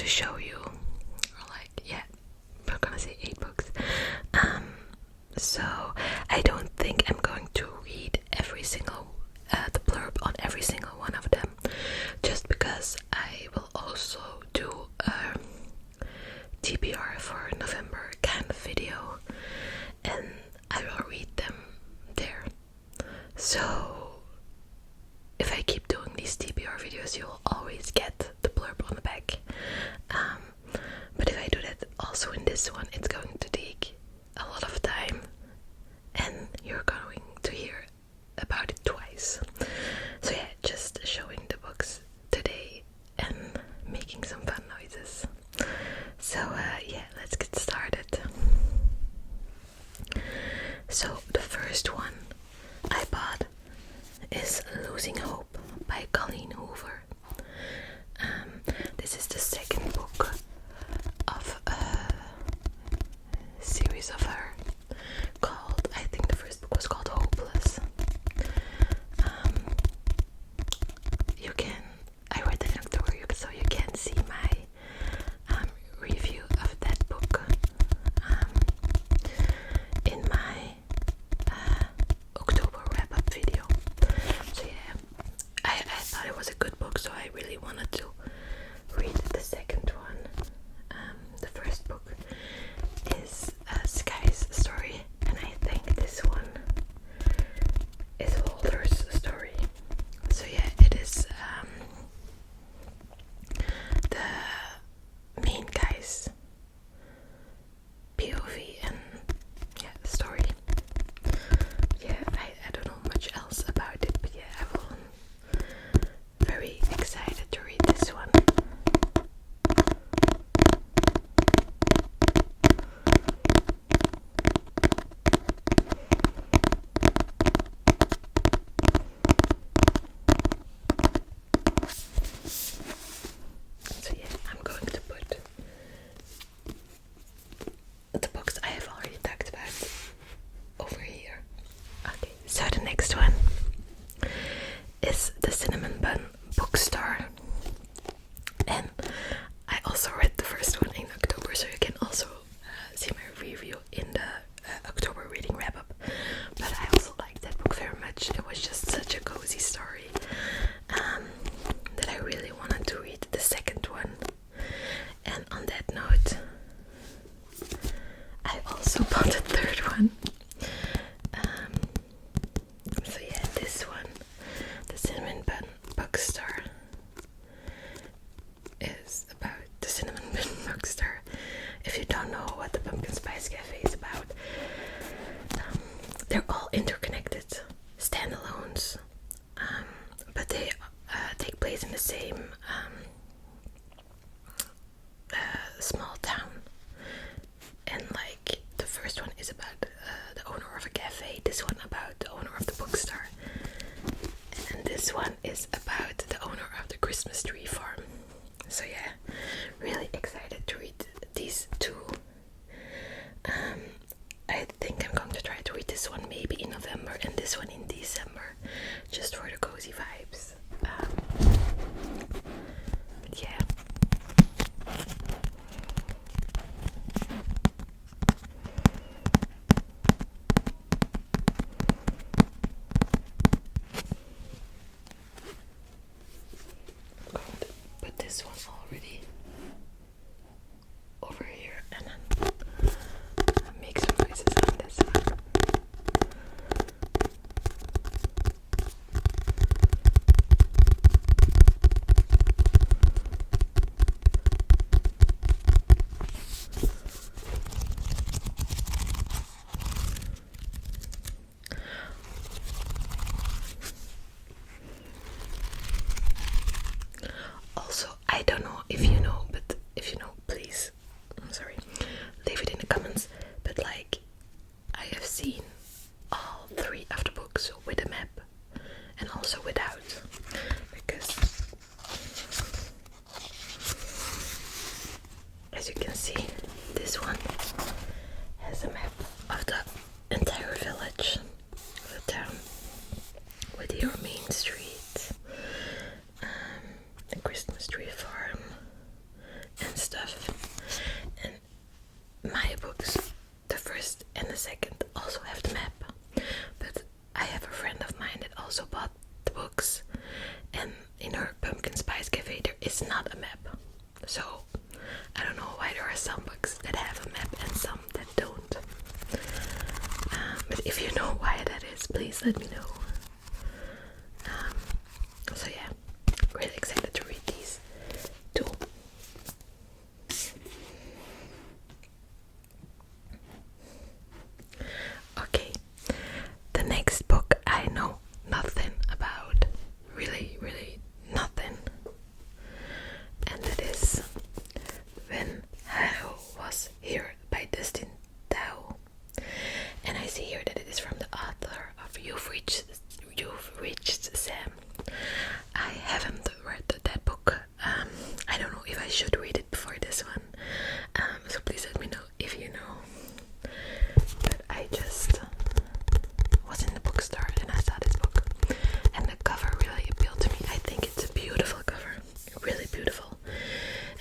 show you, or like, yeah, we're gonna say 8 books. So I don't think I'm going to read every single the blurb on every single one of them, just because I will also do a TBR for November kind of video, and I will read them there. So if I keep doing these TBR videos, you'll always get the blurb on the back. But if I do that also in this one, it's going to take a lot of time, and you're going to hear about it twice. So yeah, just showing the books today and making some fun noises. So yeah, let's get started. So the first one I bought is Losing Hope by Colleen Hoover. This is the second book of a series of her called, I think the first book was called Hopeless. I read that in October, so you can see my review of that book in my October wrap-up video. So yeah, I thought it was a good book, so I really wanted to read the second one. The first book is Sky's story, and I think this one is Walter's story. So yeah, it is the main guy's POV and yeah, story. Yeah, I don't know much else about it, but yeah, I'm very excited to read this one. So yeah, I'm going to put the books I have already talked about over here. Okay, so the next one is The Cinnamon Bun Bookstore, and I also read the first one in October, so you can also see my review in the October reading wrap-up. But I also liked that book very much. It was just such a cozy story that I really wanted to read the second one. And on that note, I also bought the third one. So yeah, this one, The Cinnamon Bun Bookstore, is about the Cinnamon Bun Bookstore. If you don't know what the Pumpkin Spice Cafe is about, they're all interconnected standalones, but they take place in the same small town. And like the first one is about the owner of a cafe, this one about the owner of the bookstore, and this one is about the owner of the Christmas tree farm. So yeah, really excited to read these two. I think So I don't know why there are some books that have a map and some that don't. But if you know why that is, please let me know. So yeah, really excited to read these too. Okay, the next book I know nothing about, really nothing, and that is When Harrow Was Here by Dustin Dow. And I see here that it is from the author of You've Reached Sam. I haven't read that book. I don't know if I should read it before this one. So please let me know if you know. But I just was in the bookstore and I saw this book, and the cover really appealed to me. I think it's a beautiful cover, really beautiful.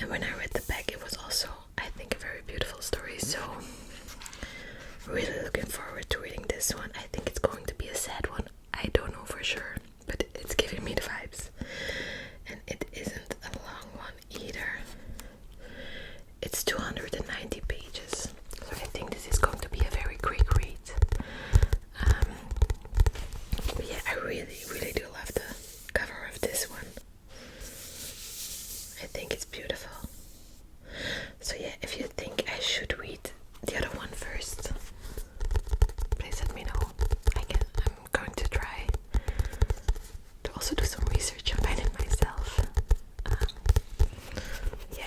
And when I read the back, it was also, I think, a very beautiful story. So really looking forward to reading this one. I think it's going to be a sad one. I don't know for sure, but it's giving me the vibes. And it isn't a long one either. It's 290 pages, so I think this is going to be a very quick read. But yeah, I really do love the cover of this one. I think it's beautiful. So yeah, if you think I should read the other one first, please let me know. I'm going to try to also do some research and find it myself. Yeah.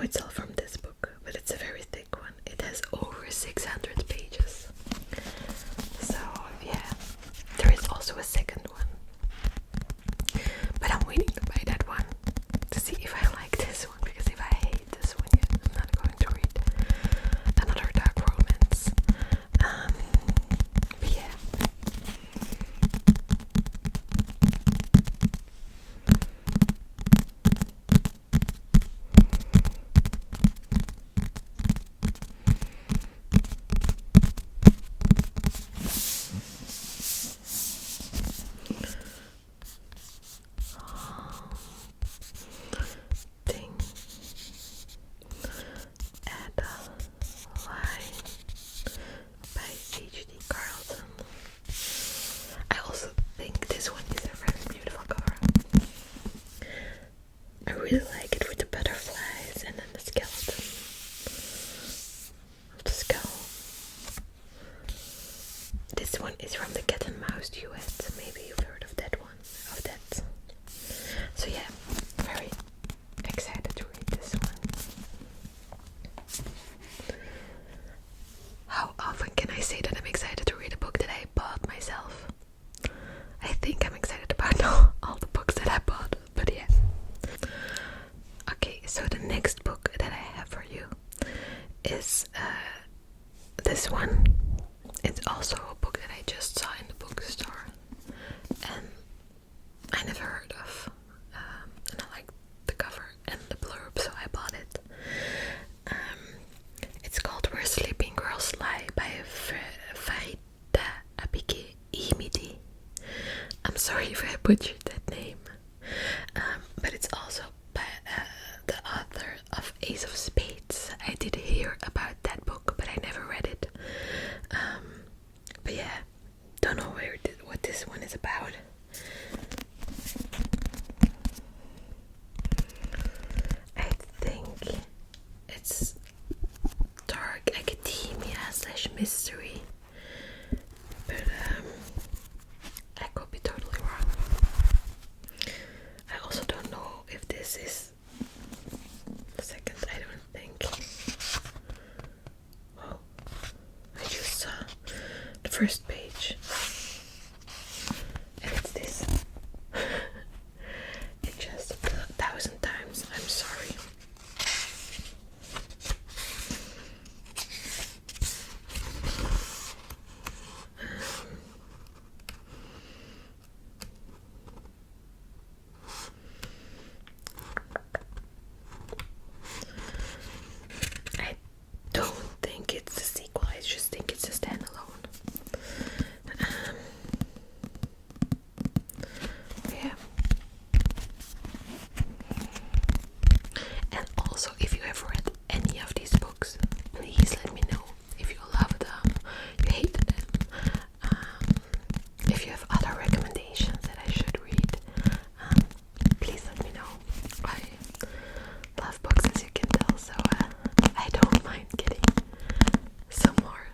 it's all from this book, but it's a very thick one. It has over 600 pages. So yeah, there is also a second one, but I'm waiting to buy that one to see if I like this one, because if I hate this one, yeah, I'm not going to read another dark romance. But yeah. Thing and a line by H.D. Carlton. I also think this one is a very beautiful cover. I really like it with the butterflies and then the skeleton of the skull. This one is from the Cat and Mouse duet. Maybe you've heard of that one, So yeah, very excited to read this one. How often can I say that I'm excited to read a book that I bought myself? I think I'm excited about all the books that I bought, but yeah. Okay, so the next book that I have for you is this one. It's also a book that I just saw in the bookstore, and I never heard of, and I like the cover and the blurb, so I bought it. It's called Where Sleeping Girls Lie by Farida Abike Imidi. I'm sorry if I butchered that name, but it's also by the author of Ace of Spades. I did hear about that book, but I never read it. But yeah, don't know what this one is about. I think it's dark academia / mystery, but I could be totally wrong. I also don't know if this is the second. I don't think. Well, I just saw the first page, and it's this. It just 1,000 times. I'm sorry. I don't think it's a sequel. I just think it's a standalone. Yeah. And also, if you have read any of these books, please let me know. If you love them, you hate them, if you have other recommendations that I should read, please let me know. I love books, as you can tell, so I don't mind getting some more.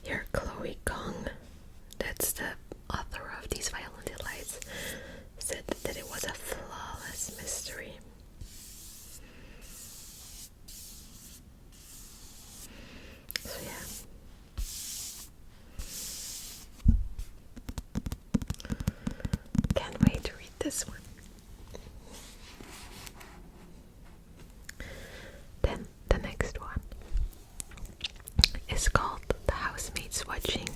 Here, Chloe Kong, that's the author of These Violent Delights, said that it was a flawless mystery. So yeah. Can't wait to read this one. Then the next one is called The Housemaid's Watching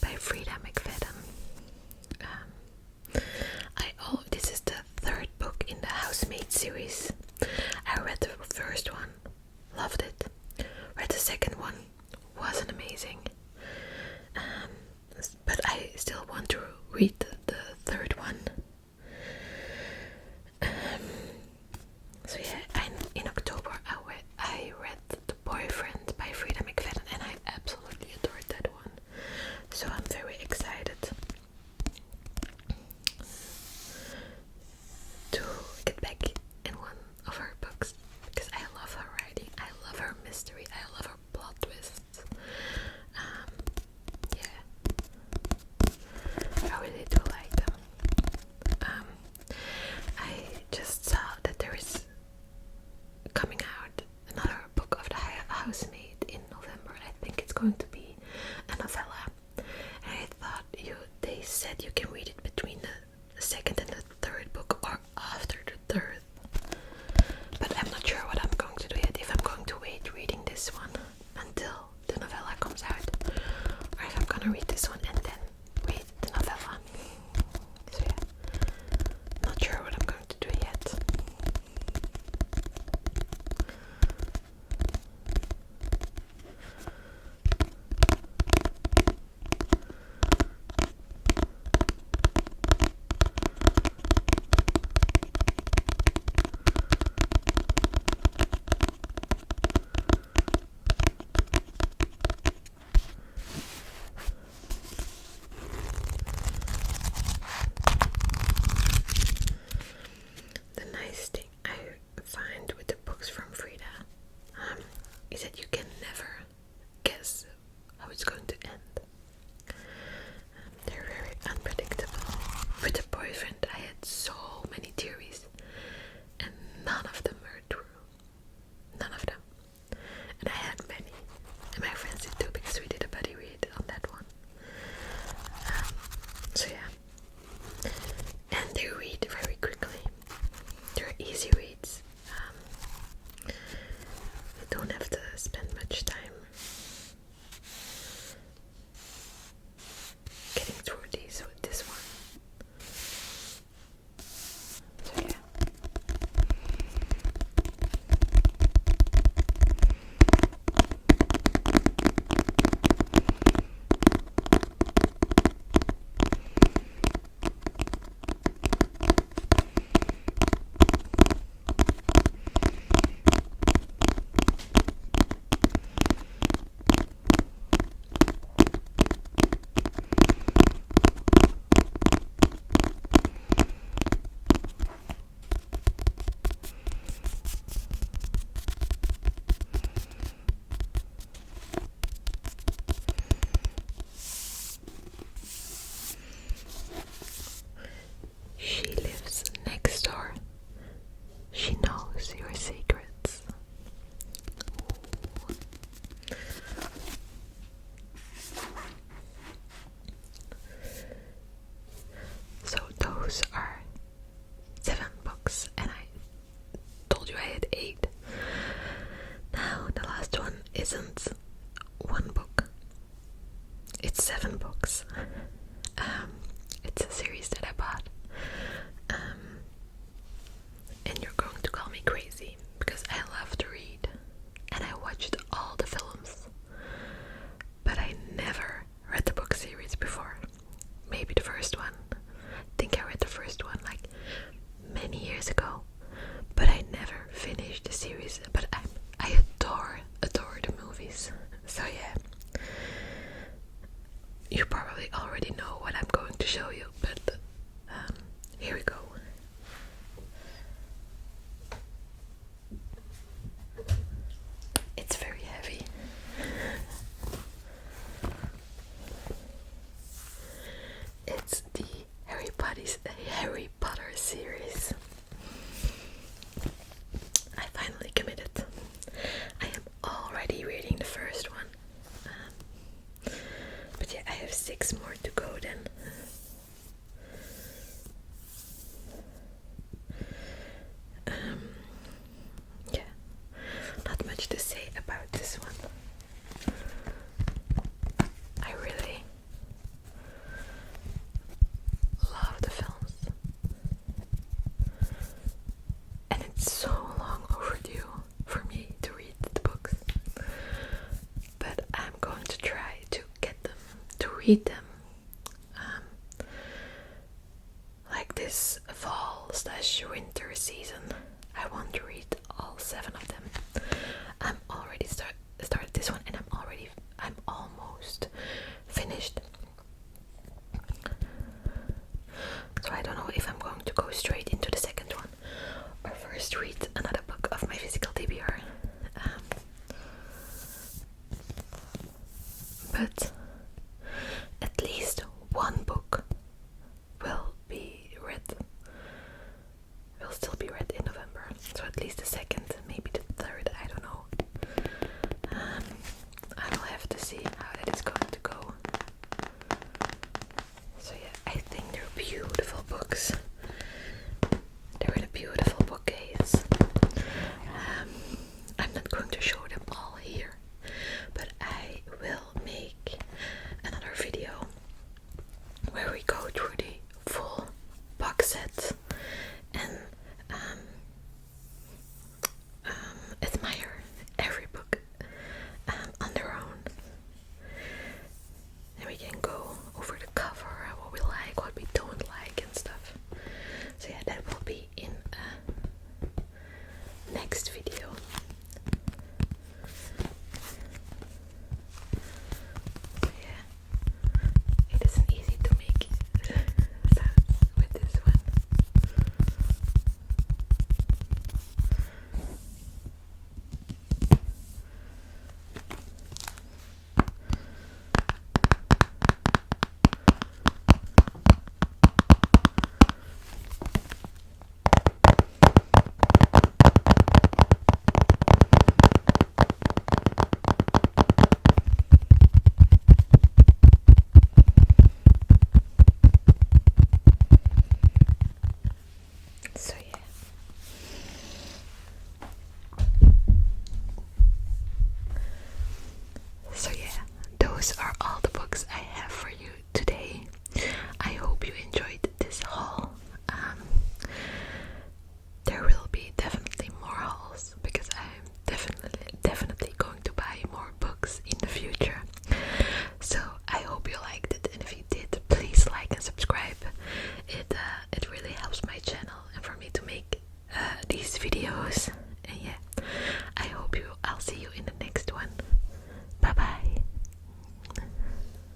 by Frida McFadden. This is the third book in the Housemaid series. I read the first one, loved it. Read the second one, wasn't amazing. But I still want to read the third one. So yeah, in October I read The Boyfriend by Frida McFadden, and I absolutely adored that one. So I'm very excited going to be a novella. And I thought they said you can read it between the second and the third book or after the third. But I'm not sure what I'm going to do yet. If I'm going to wait reading this one until the novella comes out, or if I'm gonna read this one and then read the novella. So yeah, not sure what I'm going to do yet. Is that you can never guess how it's going to end. They're very unpredictable. With a boyfriend, I had so many theories, and none of them were true. None of them. And I had many, and my friends did too, because we did a buddy read on that one. So yeah, and they read very quickly. They're easy reads. You don't have to spend much time getting through these with this one. So yeah. She lives next door. She knows your secrets. So those are 7 books, and I told you I had 8. Now the last one isn't 1 book. It's 7 books. It's a series that I bought. And you're going to call me crazy because I love to read and I watched all the films, but I never read the book series before. Maybe the first one. I think I read the first one like many years ago, but I never finished the series. But I adore the movies. So yeah, you probably already know what I'm going to show you, but here we go. It's very heavy. It's the Harry Potter series. I finally committed. I am already reading the first one. But yeah, I have 6 more to go then. Yeah, not much to say about this one. I really love the films, and it's so long overdue for me to read the books, but I'm going to try to get them, to read them like this fall/winter season. I want to read all 7 of them. I'm already started this one, and I'm almost finished. So I don't know if I'm going to go straight into the second one or first read another book of my physical TBR. But at least 1 book will still be read in November. So at least the second, maybe the third, I don't know. I will have to see those are all the books I have for you today. I hope you enjoyed this haul. There will be definitely more hauls because I'm definitely going to buy more books in the future. So I hope you liked it, and if you did, please like and subscribe. It really helps my channel and for me to make these videos. And yeah, I'll see you in the next one. Bye bye.